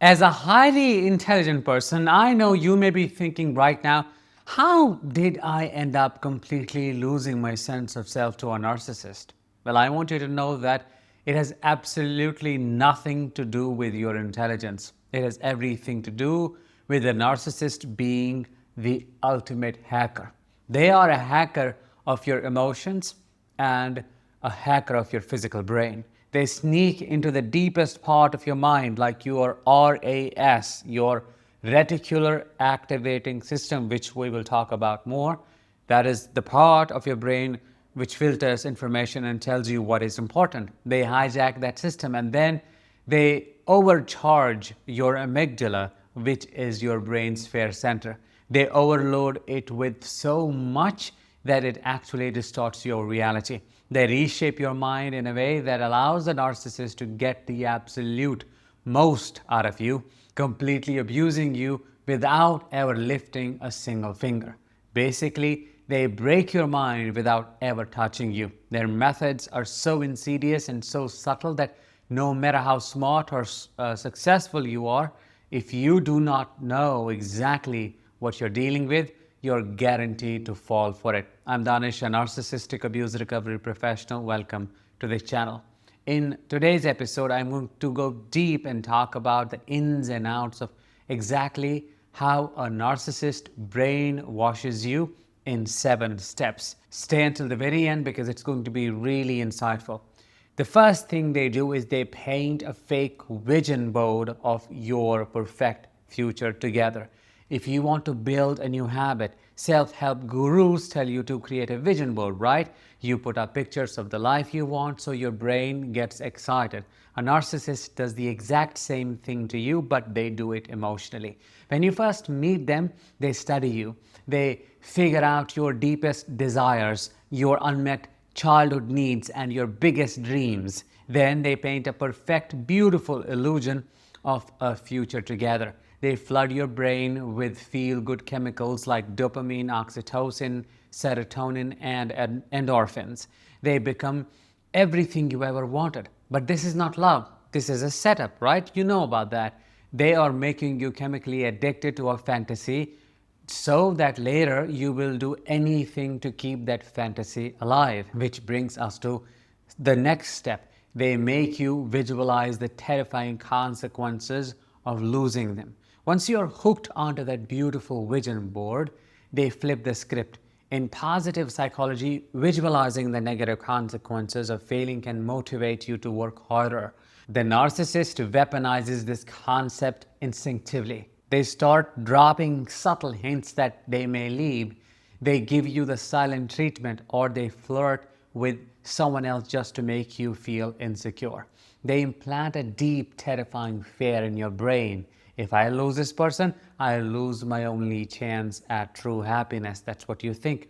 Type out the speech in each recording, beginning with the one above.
As a highly intelligent person, I know you may be thinking right now, how did I end up completely losing my sense of self to a narcissist? Well, I want you to know that it has absolutely nothing to do with your intelligence. It has everything to do with the narcissist being the ultimate hacker. They are a hacker of your emotions and a hacker of your physical brain. They sneak into the deepest part of your mind, like your RAS, your reticular activating system, which we will talk about more. That is the part of your brain which filters information and tells you what is important. They hijack that system and then they overcharge your amygdala, which is your brain's fear center. They overload it with so much that it actually distorts your reality. They reshape your mind in a way that allows the narcissist to get the absolute most out of you, completely abusing you without ever lifting a single finger. Basically, they break your mind without ever touching you. Their methods are so insidious and so subtle that no matter how smart or successful you are, if you do not know exactly what you're dealing with, you're guaranteed to fall for it. I'm Danish, a narcissistic abuse recovery professional. Welcome to this channel. In today's episode, I'm going to go deep and talk about the ins and outs of exactly how a narcissist brainwashes you in 7 steps. Stay until the very end because it's going to be really insightful. The first thing they do is they paint a fake vision board of your perfect future together. If you want to build a new habit, self-help gurus tell you to create a vision board, right? You put up pictures of the life you want so your brain gets excited. A narcissist does the exact same thing to you, but they do it emotionally. When you first meet them, they study you. They figure out your deepest desires, your unmet childhood needs, and your biggest dreams. Then they paint a perfect, beautiful illusion of a future together. They flood your brain with feel-good chemicals like dopamine, oxytocin, serotonin, and endorphins. They become everything you ever wanted. But this is not love. This is a setup, right? You know about that. They are making you chemically addicted to a fantasy so that later you will do anything to keep that fantasy alive. Which brings us to the next step. They make you visualize the terrifying consequences of losing them. Once you're hooked onto that beautiful vision board, they flip the script. In positive psychology, visualizing the negative consequences of failing can motivate you to work harder. The narcissist weaponizes this concept instinctively. They start dropping subtle hints that they may leave. They give you the silent treatment or they flirt with someone else just to make you feel insecure. They implant a deep, terrifying fear in your brain. If I lose this person, I lose my only chance at true happiness. That's what you think.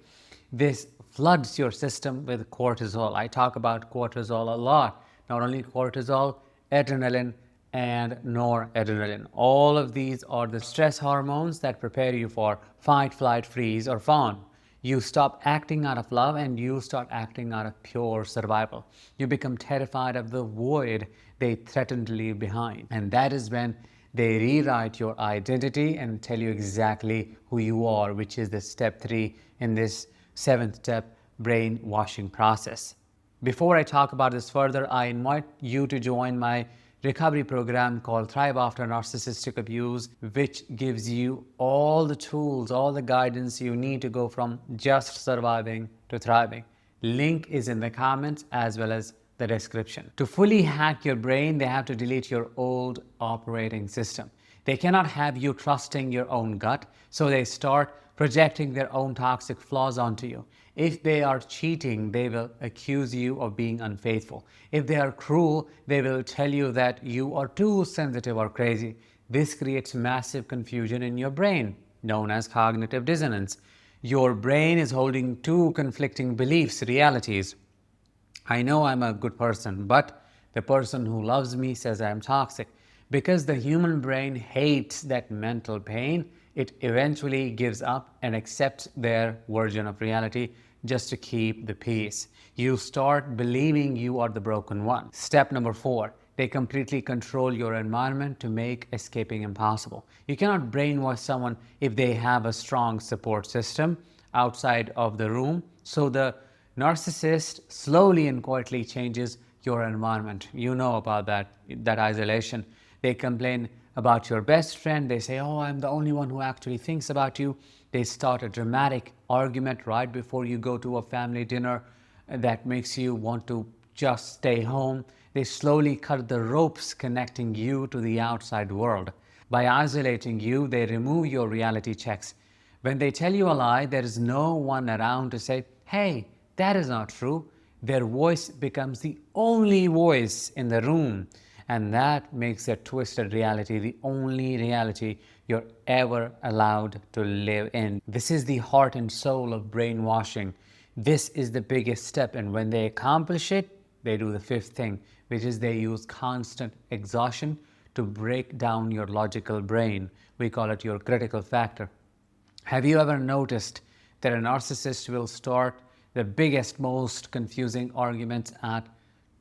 This floods your system with cortisol. I talk about cortisol a lot. Not only cortisol, adrenaline, and noradrenaline. All of these are the stress hormones that prepare you for fight, flight, freeze, or fawn. You stop acting out of love and you start acting out of pure survival. You become terrified of the void they threaten to leave behind. And that is when they rewrite your identity and tell you exactly who you are, which is the step 3 in this 7th step brainwashing process. Before I talk about this further, I invite you to join my recovery program called Thrive After Narcissistic Abuse, which gives you all the tools, all the guidance you need to go from just surviving to thriving. Link is in the comments as well as the description. To fully hack your brain, they have to delete your old operating system. They cannot have you trusting your own gut, so they start projecting their own toxic flaws onto you. If they are cheating, they will accuse you of being unfaithful. If they are cruel, they will tell you that you are too sensitive or crazy. This creates massive confusion in your brain, known as cognitive dissonance. Your brain is holding two conflicting beliefs, realities. I know I'm a good person, but the person who loves me says I'm toxic. Because the human brain hates that mental pain, it eventually gives up and accepts their version of reality just to keep the peace. You start believing you are the broken one. Step number 4, They completely control your environment to make escaping impossible. You cannot brainwash someone if they have a strong support system outside of the room. So the narcissist slowly and quietly changes your environment. You know about that isolation. They complain about your best friend. They say, oh, I'm the only one who actually thinks about you. They start a dramatic argument right before you go to a family dinner that makes you want to just stay home. They slowly cut the ropes connecting you to the outside world. By isolating you, they remove your reality checks. When they tell you a lie, there is no one around to say, hey, that is not true. Their voice becomes the only voice in the room. And that makes a twisted reality the only reality you're ever allowed to live in. This is the heart and soul of brainwashing. This is the biggest step. And when they accomplish it, they do the fifth thing, which is they use constant exhaustion to break down your logical brain. We call it your critical factor. Have you ever noticed that a narcissist will start the biggest, most confusing arguments at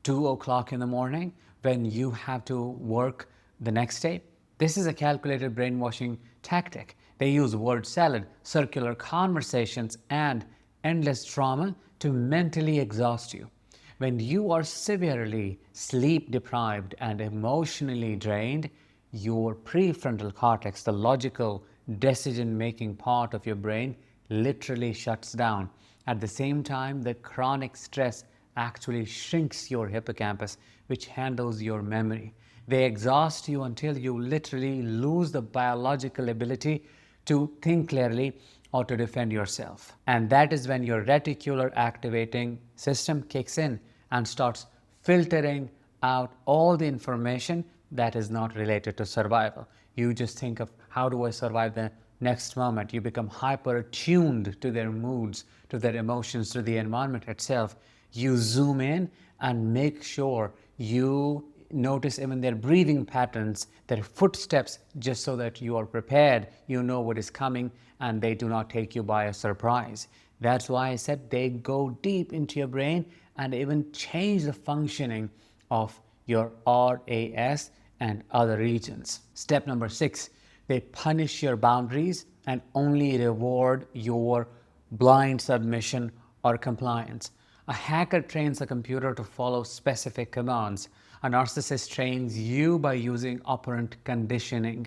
2 o'clock in the morning when you have to work the next day? This is a calculated brainwashing tactic. They use word salad, circular conversations, and endless drama to mentally exhaust you. When you are severely sleep deprived and emotionally drained, your prefrontal cortex, the logical decision-making part of your brain, literally shuts down. At the same time, the chronic stress actually shrinks your hippocampus, which handles your memory. They exhaust you until you literally lose the biological ability to think clearly or to defend yourself. And that is when your reticular activating system kicks in and starts filtering out all the information that is not related to survival. You just think of, how do I survive the next moment? You become hyper attuned to their moods, to their emotions, to the environment itself. You zoom in and make sure you notice even their breathing patterns, their footsteps, just so that you are prepared, you know what is coming, and they do not take you by a surprise. That's why I said they go deep into your brain and even change the functioning of your RAS and other regions. Step number 6, they punish your boundaries and only reward your blind submission or compliance. A hacker trains a computer to follow specific commands. A narcissist trains you by using operant conditioning.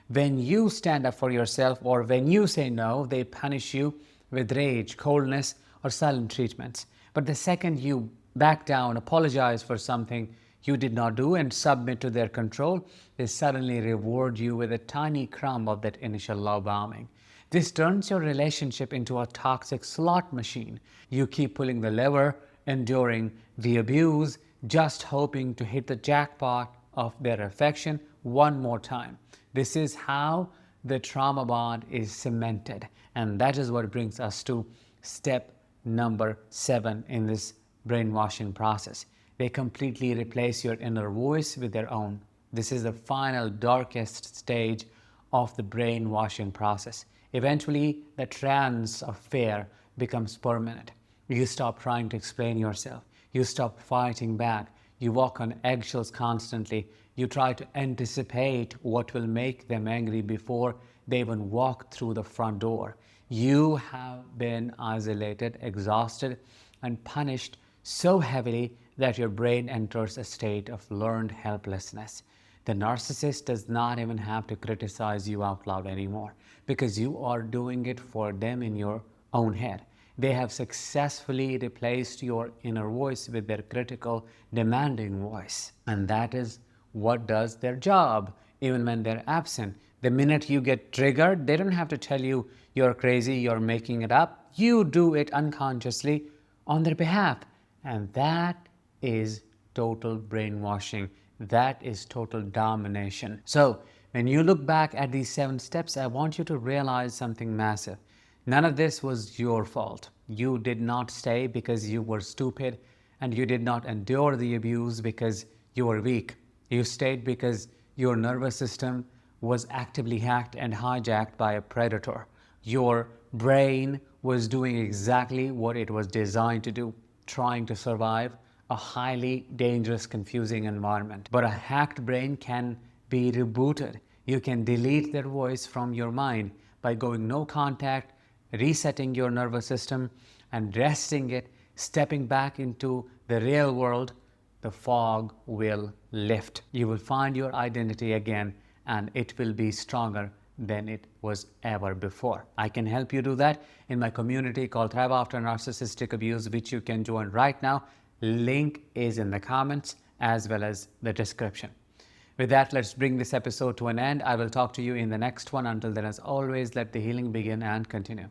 When you stand up for yourself or when you say no, they punish you with rage, coldness, or silent treatments. But the second you back down, apologize for something you did not do, and submit to their control, they suddenly reward you with a tiny crumb of that initial love bombing. This turns your relationship into a toxic slot machine. You keep pulling the lever, enduring the abuse, just hoping to hit the jackpot of their affection one more time. This is how the trauma bond is cemented. And that is what brings us to step number 7 in this brainwashing process. They completely replace your inner voice with their own. This is the final, darkest stage of the brainwashing process. Eventually, the trance of fear becomes permanent. You stop trying to explain yourself. You stop fighting back. You walk on eggshells constantly. You try to anticipate what will make them angry before they even walk through the front door. You have been isolated, exhausted, and punished so heavily that your brain enters a state of learned helplessness. The narcissist does not even have to criticize you out loud anymore because you are doing it for them in your own head. They have successfully replaced your inner voice with their critical, demanding voice. And that is what does their job, even when they're absent. The minute you get triggered, they don't have to tell you you're crazy, you're making it up. You do it unconsciously on their behalf. And that is total brainwashing. That is total domination. So when you look back at these 7 steps, I want you to realize something massive. None of this was your fault. You did not stay because you were stupid, and you did not endure the abuse because you were weak. You stayed because your nervous system was actively hacked and hijacked by a predator. Your brain was doing exactly what it was designed to do, trying to survive a highly dangerous, confusing environment. But a hacked brain can be rebooted. You can delete their voice from your mind by going no contact, resetting your nervous system, and resting it, stepping back into the real world. The fog will lift. You will find your identity again, and it will be stronger than it was ever before. I can help you do that in my community called Thrive After Narcissistic Abuse, which you can join right now. Link is in the comments as well as the description. With that, let's bring this episode to an end. I will talk to you in the next one. Until then, as always, let the healing begin and continue.